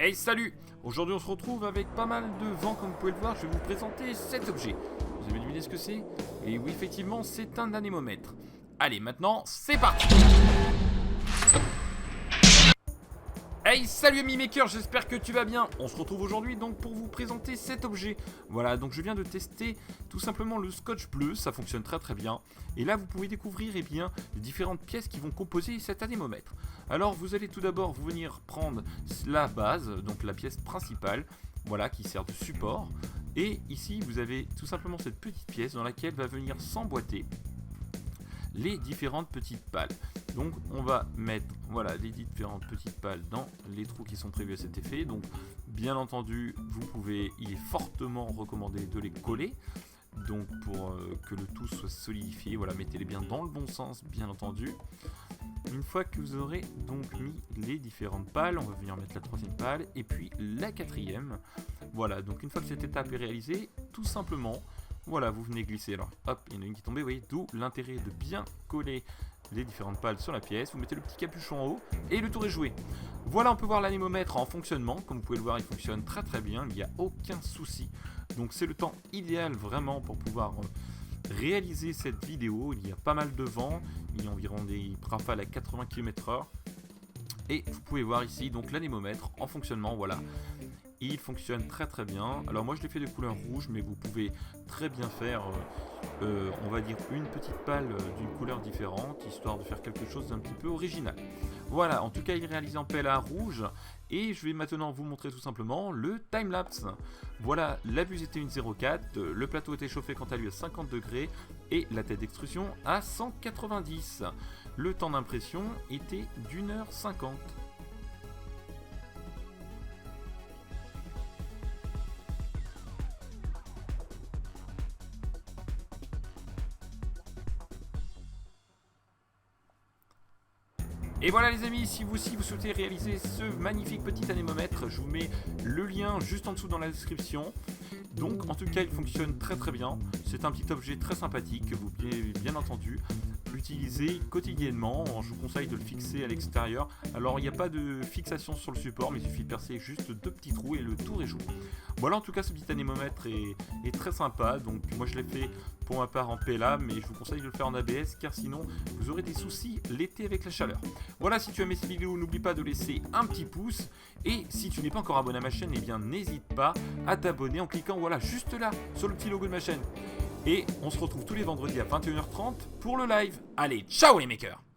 Hey salut! Aujourd'hui on se retrouve avec pas mal de vent comme vous pouvez le voir, je vais vous présenter cet objet. Vous avez deviné ce que c'est? Et oui effectivement c'est un anémomètre. Allez maintenant c'est parti! Hey salut ami maker, j'espère que tu vas bien. On se retrouve aujourd'hui donc pour vous présenter cet objet. Voilà, donc je viens de tester tout simplement le scotch bleu, ça fonctionne très très bien. Et là vous pouvez découvrir les différentes pièces qui vont composer cet anémomètre. Alors vous allez tout d'abord venir prendre la base, donc la pièce principale, voilà, qui sert de support. Et ici vous avez tout simplement cette petite pièce dans laquelle va venir s'emboîter les différentes petites pales. Donc on va mettre voilà les différentes petites pales dans les trous qui sont prévus à cet effet. Donc bien entendu il est fortement recommandé de les coller. Donc pour que le tout soit solidifié, voilà, mettez-les bien dans le bon sens bien entendu. Une fois que vous aurez donc mis les différentes pales, on va venir mettre la troisième pale et puis la quatrième. Voilà, donc une fois que cette étape est réalisée, tout simplement, voilà, vous venez glisser. Alors hop, il y en a une qui est tombée, vous voyez, d'où l'intérêt de bien coller les différentes pales sur la pièce. Vous mettez le petit capuchon en haut et le tour est joué. Voilà, on peut voir l'anémomètre en fonctionnement. Comme vous pouvez le voir, il fonctionne très très bien, il n'y a aucun souci. Donc c'est le temps idéal vraiment pour pouvoir réaliser cette vidéo. Il y a pas mal de vent, il y a environ des rafales à 80 km/h. Et vous pouvez voir ici donc l'anémomètre en fonctionnement, voilà. Il fonctionne très très bien. Alors moi je l'ai fait de couleur rouge, mais vous pouvez très bien faire, on va dire, une petite pale d'une couleur différente, histoire de faire quelque chose d'un petit peu original. Voilà, en tout cas il est réalisé en PLA rouge, et je vais maintenant vous montrer tout simplement le timelapse. Voilà, la buse était une 0,4, le plateau était chauffé quant à lui à 50 degrés, et la tête d'extrusion à 190. Le temps d'impression était d'1h50. Et voilà les amis, si vous aussi vous souhaitez réaliser ce magnifique petit anémomètre, je vous mets le lien juste en dessous dans la description. Donc en tout cas il fonctionne très très bien, c'est un petit objet très sympathique que vous pouvez bien entendu utiliser quotidiennement. Je vous conseille de le fixer à l'extérieur. Alors il n'y a pas de fixation sur le support, mais il suffit de percer juste deux petits trous et le tour est joué. Voilà, en tout cas ce petit anémomètre est très sympa. Donc moi je l'ai fait pour ma part en PLA, mais je vous conseille de le faire en ABS car sinon vous aurez des soucis l'été avec la chaleur. Voilà, si tu as aimé cette vidéo, n'oublie pas de laisser un petit pouce, et si tu n'es pas encore abonné à ma chaîne, eh bien n'hésite pas à t'abonner en cliquant voilà juste là sur le petit logo de ma chaîne. Et on se retrouve tous les vendredis à 21h30 pour le live. Allez, ciao les makers!